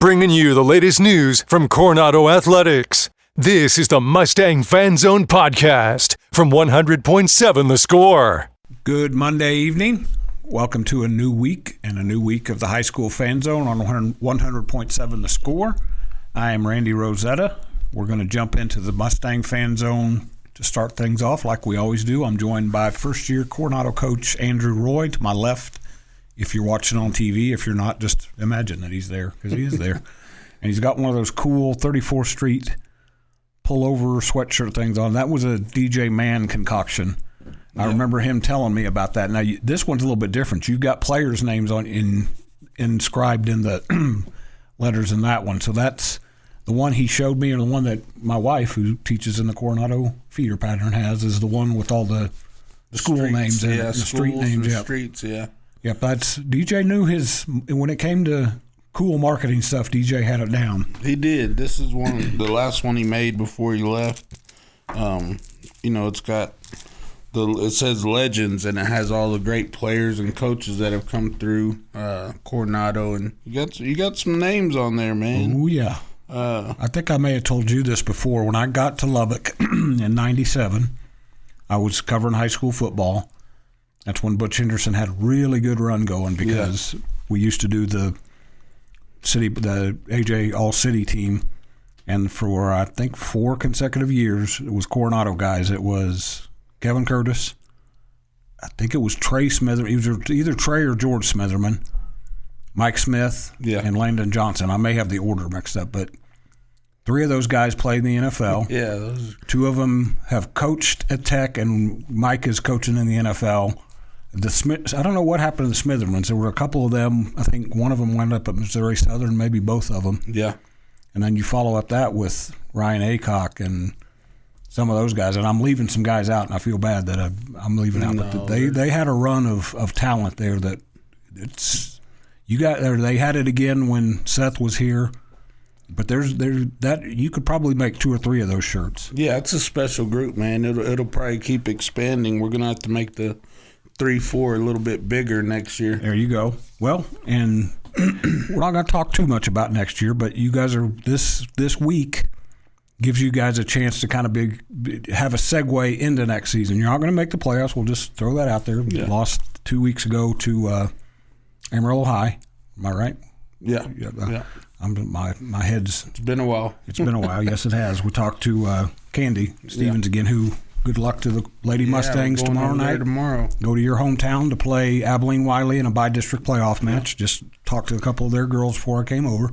bringing you the latest news from Coronado Athletics. This is the Mustang Fan Zone podcast from 100.7 The Score. Good Monday evening. Welcome to a new week and a new week of the High School Fan Zone on 100.7 The Score. I am Randy Rosetta. We're going to jump into the Mustang Fan Zone to start things off like we always do. I'm joined by first-year Coronado coach Andrew Roy to my left. If you're watching on TV, if you're not, just imagine that he's there, because he is there. And he's got one of those cool 34th Street pullover sweatshirt things on. That was a DJ Mann concoction. I remember him telling me about that. Now, this one's a little bit different. You've got players' names inscribed in the letters in that one. So that's the one he showed me, and the one that my wife, who teaches in the Coronado feeder pattern, has, is the one with all the school streets, names and the street names. Yeah, streets, yeah. Yep, that's DJ knew his. When it came to cool marketing stuff, DJ had it down. He did. This is the last one he made before he left. It's got it says legends, and it has all the great players and coaches that have come through Coronado, and you got some names on there, man. Oh yeah. I think I may have told you this before. When I got to Lubbock in '97, I was covering high school football. That's when Butch Henderson had a really good run going, because we used to do the AJ All-City team, and for I think 4 consecutive years, it was Coronado guys. It was Kevin Curtis, I think it was Trey Smitherman. It was either Trey or George Smitherman, Mike Smith, and Landon Johnson. I may have the order mixed up, but 3 of those guys played in the NFL. Yeah, 2 of them have coached at Tech, and Mike is coaching in the NFL. I don't know what happened to the Smithermans. There were a couple of them. I think one of them wound up at Missouri Southern, maybe both of them. Yeah. And then you follow up that with Ryan Aycock and some of those guys. And I'm leaving some guys out, and I feel bad that I'm leaving out. But they had a run of talent there that they had it again when Seth was here. But there's that you could probably make 2 or 3 of those shirts. Yeah, it's a special group, man. It'll probably keep expanding. We're gonna have to make the 3-4 a little bit bigger next year. There you go. Well, and we're not going to talk too much about next year, but you guys are this week gives you guys a chance to kind of have a segue into next season. You're not going to make the playoffs. We'll just throw that out there. Yeah. Lost 2 weeks ago to Amarillo High. Am I right? Yeah. My head's. It's been a while. It's been a while. Yes, it has. We talked to Candy Stevens again, who. Good luck to the Lady Mustangs tomorrow night. Go to your hometown to play Abilene Wiley in a by-district playoff match. Just talked to a couple of their girls before I came over.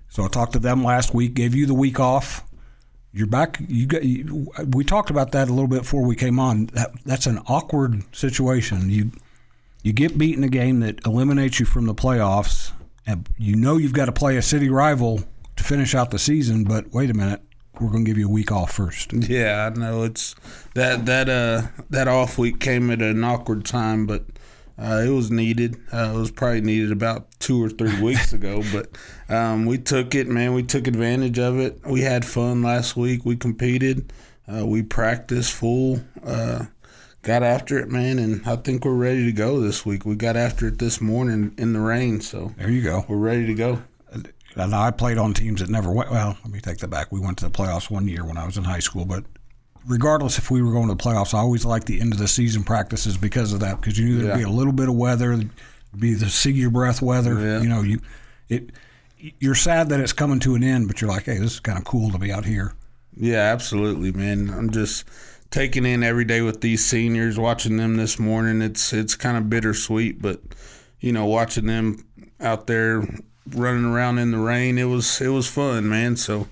So I talked to them last week, gave you the week off. You're back. We talked about that a little bit before we came on. That's an awkward situation. You get beat in a game that eliminates you from the playoffs, and you've got to play a city rival to finish out the season, but wait a minute. We're going to give you a week off first. Yeah, I know. It's that off week came at an awkward time, but it was needed. It was probably needed about 2 or 3 weeks ago, but we took it, man. We took advantage of it. We had fun last week. We competed. We practiced full. Got after it, man, and I think we're ready to go this week. We got after it this morning in the rain, so there you go. We're ready to go. And I played on teams that never went. Well, let me take that back. We went to the playoffs one year when I was in high school. But regardless if we were going to the playoffs, I always liked the end of the season practices because of that. Because you knew there'd be a little bit of weather, there'd be the see your breath weather. Yeah. You're sad that it's coming to an end, but you're like, hey, this is kind of cool to be out here. Yeah, absolutely, man. I'm just taking in every day with these seniors, watching them this morning. It's kind of bittersweet, but watching them out there running around in the rain, it was fun, man. So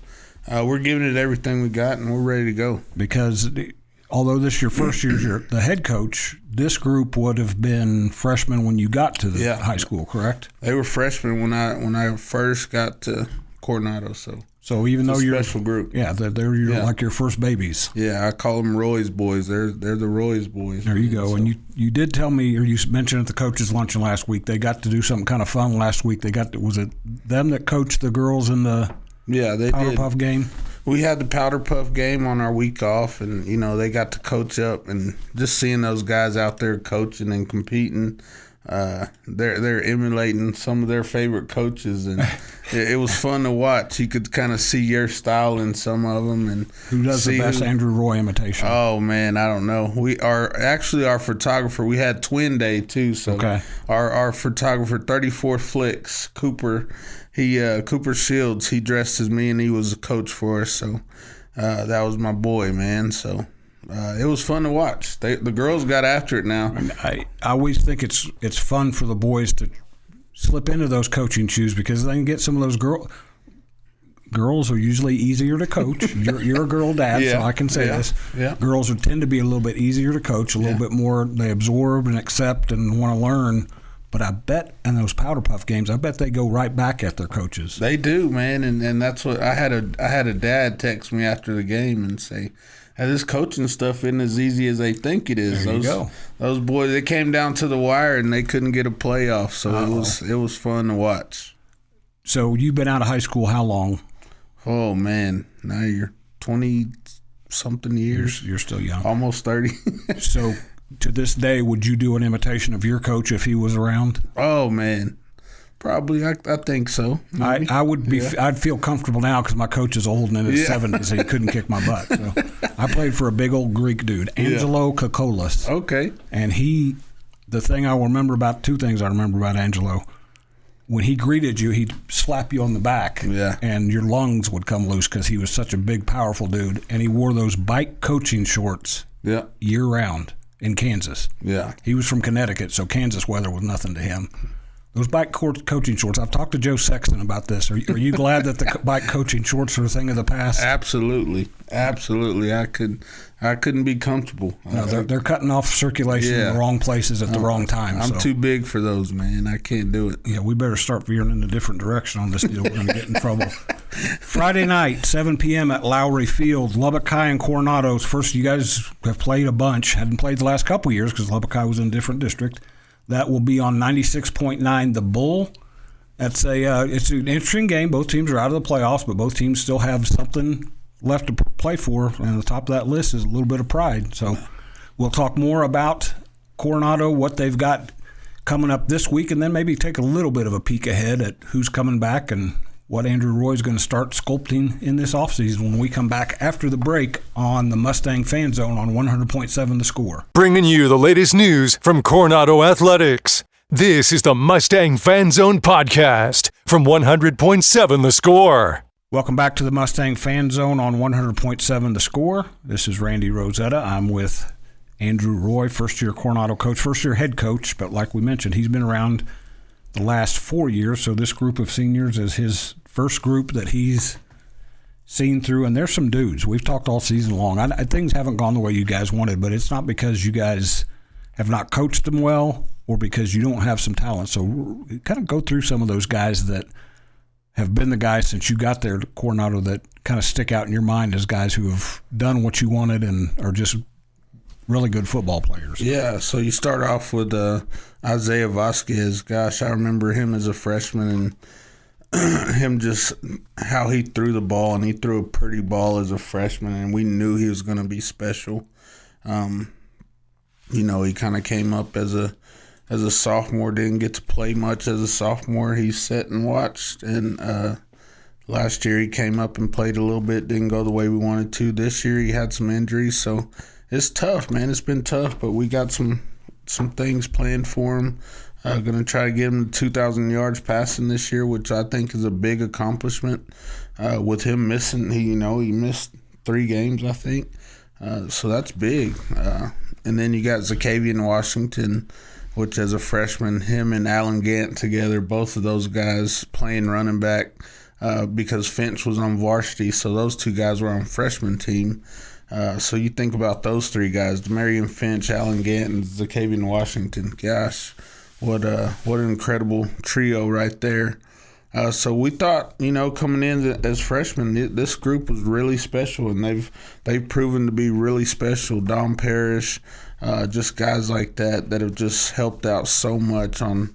we're giving it everything we got, and we're ready to go. Because although this is your first year, you're the head coach, this group would have been freshmen when you got to the high school, correct? They were freshmen when I first got to Coronado. So even though you're a special group, they're like your first babies. Yeah, I call them Roy's boys. They're the Roy's boys. There you go. So. And you did tell me, or you mentioned at the coaches' luncheon last week, they got to do something kind of fun last week. Was it them that coached the girls in the Powder Puff game? We had the Powder Puff game on our week off, and they got to coach up, and just seeing those guys out there coaching and competing. they're emulating some of their favorite coaches, and it was fun to watch. You could kind of see your style in some of them. And who does the best Andrew Roy imitation? Oh man, I don't know. Our photographer. We had twin day too, so okay. Our photographer, 34 Flicks, Cooper. Cooper Shields. He dressed as me, and he was a coach for us. So that was my boy, man. So. It was fun to watch. The girls got after it now. I always think it's fun for the boys to slip into those coaching shoes because they can get some of those girls are usually easier to coach. You're a girl dad, so I can say this. Yeah. Girls tend to be a little bit easier to coach, a little bit more. They absorb and accept and want to learn. But I bet in those powder puff games, I bet they go right back at their coaches. They do, man, and that's what I had a dad text me after the game and say, "Hey, this coaching stuff isn't as easy as they think it is." There you go. Those boys, they came down to the wire and they couldn't get a playoff, so it was fun to watch. So you've been out of high school how long? Oh man, now you're 20-something years. You're still young, almost 30. So to this day, would you do an imitation of your coach if he was around? Oh man. Probably, I think so. I would be. Yeah. I'd feel comfortable now because my coach is old and in his 70s. So he couldn't kick my butt. So I played for a big old Greek dude, Angelo Kokolas. Okay. And two things I remember about Angelo. When he greeted you, he'd slap you on the back, and your lungs would come loose because he was such a big, powerful dude. And he wore those bike coaching shorts year round in Kansas. Yeah. He was from Connecticut, so Kansas weather was nothing to him. Those bike coaching shorts, I've talked to Joe Sexton about this. Are you glad that the bike coaching shorts are a thing of the past? Absolutely. I couldn't be comfortable. No, they're cutting off circulation in the wrong places at the wrong time. I'm too big for those, man. I can't do it. Yeah, we better start veering in a different direction on this deal. We're going to get in trouble. Friday night, 7 p.m. at Lowry Field, Lubbock High and Coronado. First, you guys have played a bunch. Hadn't played the last couple of years because Lubbock High was in a different district. That will be on 96.9 The Bull. It's an interesting game. Both teams are out of the playoffs, but both teams still have something left to play for. And at the top of that list is a little bit of pride. So we'll talk more about Coronado, what they've got coming up this week, and then maybe take a little bit of a peek ahead at who's coming back and what Andrew Roy is going to start sculpting in this offseason when we come back after the break on the Mustang Fan Zone on 100.7 The Score. Bringing you the latest news from Coronado Athletics. This is the Mustang Fan Zone podcast from 100.7 The Score. Welcome back to the Mustang Fan Zone on 100.7 The Score. This is Randy Rosetta. I'm with Andrew Roy, first-year Coronado coach, first-year head coach, but like we mentioned, he's been around the last 4 years, so this group of seniors is his first group that he's seen through, and there's some dudes. We've talked all season long. Things haven't gone the way you guys wanted, but it's not because you guys have not coached them well or because you don't have some talent. So kind of go through some of those guys that have been the guys since you got there to Coronado that kind of stick out in your mind as guys who have done what you wanted and are just really good football players. Yeah, so you start off with Isaiah Vasquez. Gosh, I remember him as a freshman and him just how he threw the ball, and he threw a pretty ball as a freshman, and we knew he was going to be special. He kind of came up as a sophomore, didn't get to play much as a sophomore. He sat and watched, and last year he came up and played a little bit, didn't go the way we wanted to. This year he had some injuries, so it's tough, man. It's been tough, but we got some things planned for him. Going to try to get him to 2,000 yards passing this year, which I think is a big accomplishment. With him missing, he missed 3 games, I think. So that's big. And then you got Zakavian Washington, which as a freshman, him and Alan Gant together, both of those guys playing running back because Finch was on varsity, so those 2 guys were on freshman team. So you think about those 3 guys, Demarion Finch, Alan Gant, and Zakavian Washington. Gosh, what an incredible trio right there. So we thought, coming in as freshmen, this group was really special, and they've proven to be really special. Dom Parrish, just guys like that have just helped out so much on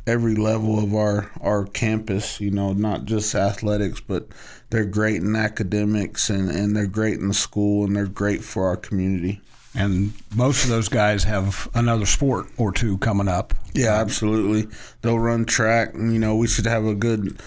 every level of our campus, not just athletics, but they're great in academics and they're great in the school and they're great for our community. And most of those guys have another sport or two coming up. Yeah, absolutely. They'll run track. We should have a good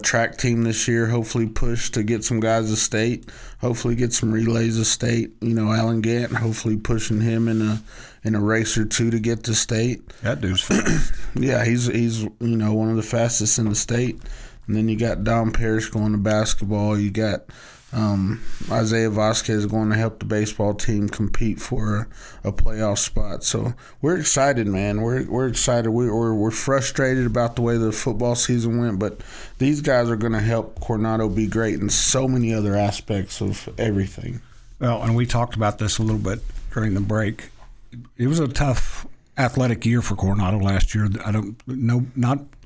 track team this year. Hopefully push to get some guys to state. Hopefully get some relays to state. Alan Gant, hopefully pushing him in a race or two to get to state. That dude's fast. Yeah, he's one of the fastest in the state. And then you got Dom Parrish going to basketball. You got Isaiah Vasquez going to help the baseball team compete for a playoff spot. So we're excited, man. We're excited. We're frustrated about the way the football season went, but these guys are going to help Coronado be great in so many other aspects of everything. Well, and we talked about this a little bit during the break. It was a tough athletic year for Coronado last year. The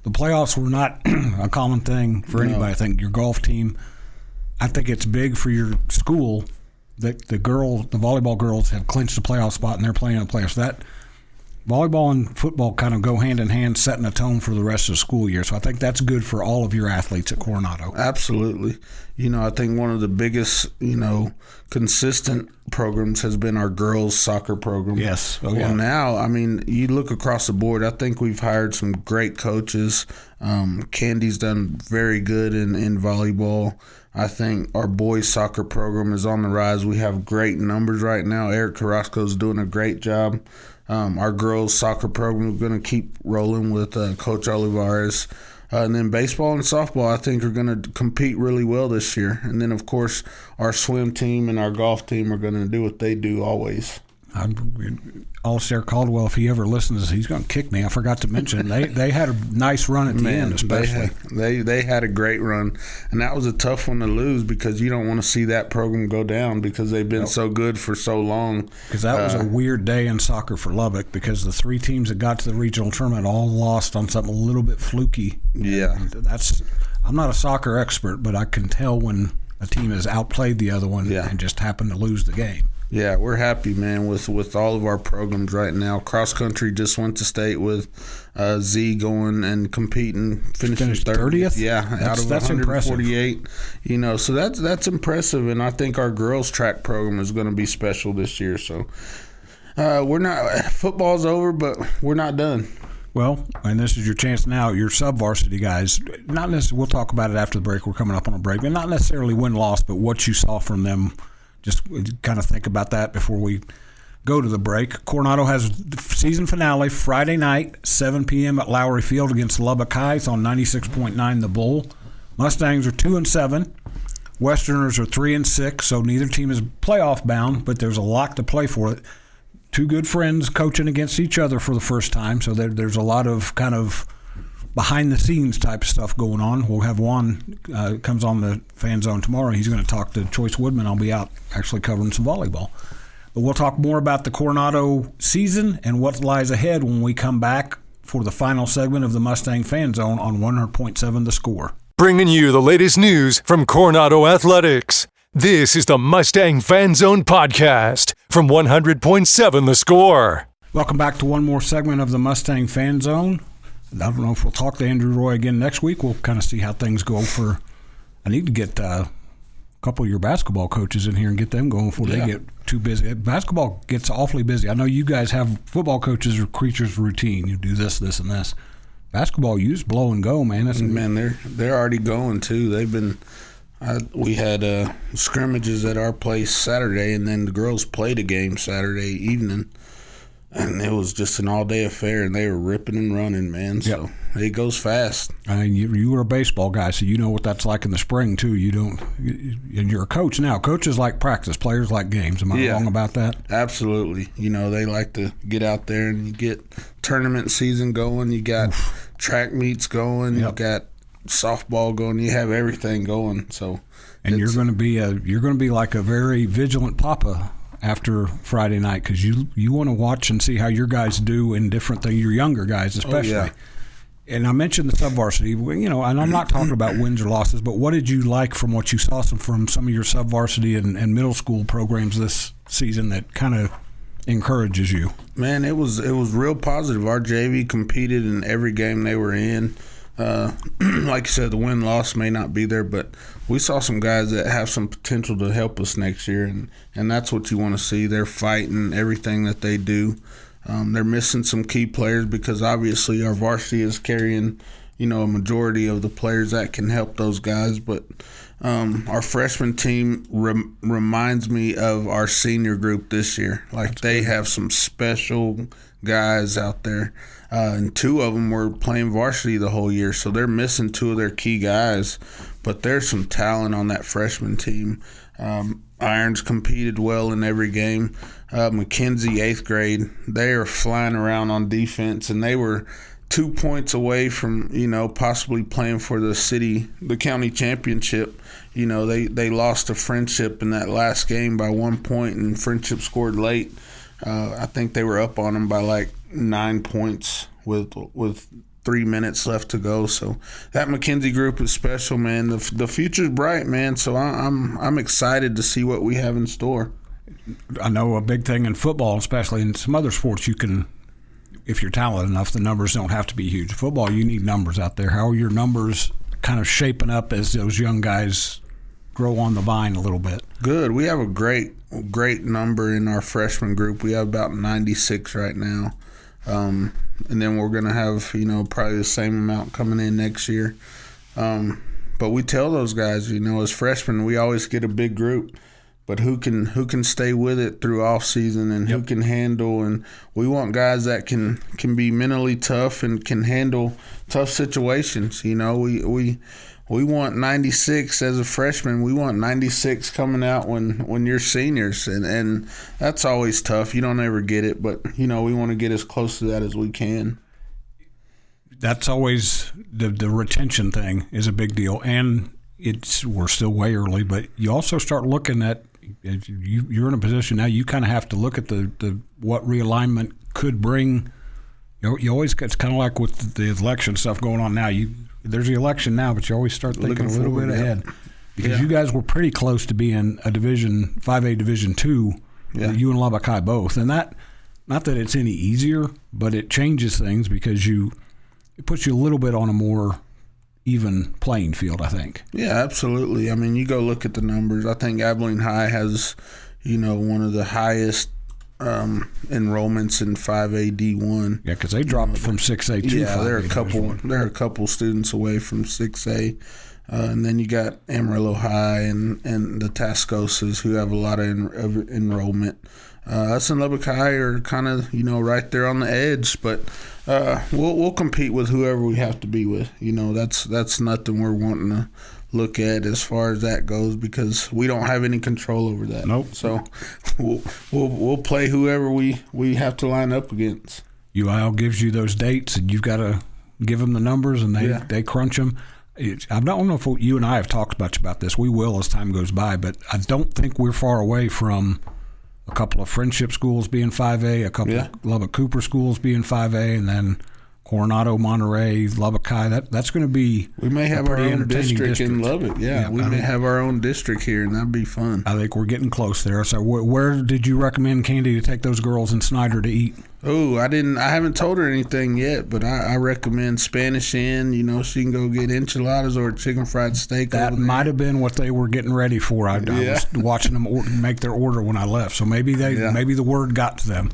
playoffs were not a common thing for anybody. I think your golf team, I think it's big for your school that the volleyball girls have clinched the playoff spot and they're playing in the playoffs. That volleyball and football kind of go hand in hand, setting a tone for the rest of the school year. So I think that's good for all of your athletes at Coronado. Absolutely. I think one of the biggest, consistent programs has been our girls' soccer program. Yes. Oh, yeah. Well, now, you look across the board, I think we've hired some great coaches. Candy's done very good in volleyball. I think our boys' soccer program is on the rise. We have great numbers right now. Eric Carrasco's doing a great job. Our girls' soccer program is going to keep rolling with Coach Olivares. And then baseball and softball, I think, are going to compete really well this year. And then, of course, our swim team and our golf team are going to do what they do always. All-Star Caldwell, if he ever listens, he's going to kick me. I forgot to mention they had a nice run at the end, especially. They had a great run, and that was a tough one to lose because you don't want to see that program go down because they've been so good for so long. Because that was a weird day in soccer for Lubbock because the three teams that got to the regional tournament all lost on something a little bit fluky. Yeah, I'm not a soccer expert, but I can tell when a team has outplayed the other one and just happened to lose the game. Yeah, we're happy, man, with all of our programs right now. Cross country just went to state with Z going and competing, finished 30th. Yeah, out of 148. Impressive. So that's impressive, and I think our girls track program is going to be special this year. So we're not football's over, but we're not done. Well, and this is your chance now. Your sub-varsity guys, not necessarily. We'll talk about it after the break. We're coming up on a break, but not necessarily win-loss, but what you saw from them. Just kind of think about that before we go to the break. Coronado has the season finale Friday night, 7 p.m. at Lowry Field against Lubbock High. It's on 96.9 The Bull. Mustangs are 2-7. Westerners are 3-6, so neither team is playoff bound, but there's a lot to play for. Two good friends coaching against each other for the first time, so there's a lot of kind of behind-the-scenes type of stuff going on. We'll have Juan comes on the Fan Zone tomorrow. He's going to talk to Choice Woodman. I'll be out actually covering some volleyball. But we'll talk more about the Coronado season and what lies ahead when we come back for the final segment of the Mustang Fan Zone on 100.7 The Score. Bringing you the latest news from Coronado Athletics. This is the Mustang Fan Zone podcast from 100.7 The Score. Welcome back to one more segment of the Mustang Fan Zone. I don't know if we'll talk to Andrew Roy again next week. We'll kind of see how things go I need to get a couple of your basketball coaches in here and get them going before they get too busy. Basketball gets awfully busy. I know you guys have football coaches or creatures routine. You do this, this, and this. Basketball, you just blow and go, man. They're already going too. They've been. We had scrimmages at our place Saturday, and then the girls played a game Saturday evening. And it was just an all-day affair, and they were ripping and running, man. So it goes fast. I mean, you were a baseball guy, so you know what that's like in the spring, too. And you're a coach now. Coaches like practice. Players like games. Am I wrong about that? Absolutely. They like to get out there and you get tournament season going. You got track meets going. You got softball going. You have everything going. So, and you're going to be like a very vigilant papa after Friday night because you want to watch and see how your guys do in different things, your younger guys especially. Oh, yeah. And I mentioned the sub-varsity, and I'm not talking about wins or losses, but what did you like from what you saw from some of your sub-varsity and middle school programs this season that kind of encourages you? Man, it was real positive. Our JV competed in every game they were in. Like you said, the win-loss may not be there, but we saw some guys that have some potential to help us next year, and that's what you want to see. They're fighting everything that they do. They're missing some key players because obviously our varsity is carrying, a majority of the players that can help those guys. But our freshman team reminds me of our senior group this year. Like, they have some special guys out there. And two of them were playing varsity the whole year, so they're missing two of their key guys. But there's some talent on that freshman team. Irons competed well in every game. McKenzie, 8th grade, they are flying around on defense, and they were 2 points away from, possibly playing for the county championship. They lost to Friendship in that last game by 1 point, and Friendship scored late. I think they were up on them by like 9 points with 3 minutes left to go. So that McKenzie group is special, man. The future's bright, man. So I'm excited to see what we have in store. I know a big thing in football, especially in some other sports, you can, if you're talented enough, the numbers don't have to be huge. Football, you need numbers out there. How are your numbers kind of shaping up as those young guys grow on the vine a little bit? Good. We have a great number in our freshman group. We have about 96 right now. And then we're going to have, probably the same amount coming in next year. But we tell those guys, as freshmen, we always get a big group. But who can stay with it through off season, and who can handle, and we want guys that can be mentally tough and can handle tough situations. We want 96 as a freshman. We want 96 coming out when you're seniors, and that's always tough. You don't ever get it, but we want to get as close to that as we can. That's always the retention thing is a big deal, and we're still way early, but you also start looking at, if you're in a position now, you kind of have to look at the what realignment could bring. You always, it's kind of like with the election stuff going on now. There's the election now, but you always start thinking a little bit ahead, because you guys were pretty close to being a Division 5A, Division 2. You and Lubbock High both, and that, not that it's any easier, but it changes things because it puts you a little bit on a more even playing field, I think. Yeah, absolutely. I mean, you go look at the numbers. I think Abilene High has, one of the highest enrollments in 5A D1. Yeah, because they dropped from 6A to 5A. Yeah, they're a couple students away from 6A. And then you got Amarillo High and the Tascosas, who have a lot of enrollment. Us and Lubbock High are kind of, right there on the edge, but we'll compete with whoever we have to be with. That's nothing we're wanting to look at as far as that goes, because we don't have any control over that. Nope. So we'll play whoever we have to line up against. UIL gives you those dates, and you've got to give them the numbers, and they crunch them. I don't know if you and I have talked much about this. We will as time goes by, but I don't think we're far away from a couple of Friendship schools being 5A, a couple of Lubbock Cooper schools being 5A, and then Coronado, Monterey, Lubbock High. That's going to be we may have our own district in Lubbock. Yeah, we may have our own district here, and that'd be fun. I think we're getting close there. So where did you recommend Candy to take those girls in Snyder to eat? Oh, I haven't told her anything yet, but I recommend Spanish Inn. She can go get enchiladas or chicken fried steak. That might have been what they were getting ready for. I was watching them make their order when I left, so maybe maybe the word got to them.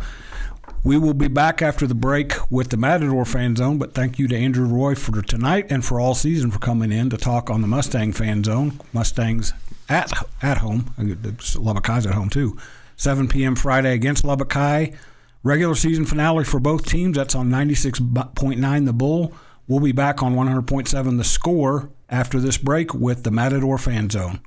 We will be back after the break with the Matador Fan Zone, but thank you to Andrew Roy for tonight and for all season for coming in to talk on the Mustang Fan Zone. Mustangs at home. Lubbock High's at home too. 7 p.m. Friday against Lubbock High. Regular season finale for both teams. That's on 96.9 The Bull. We'll be back on 100.7 The Score after this break with the Matador Fan Zone.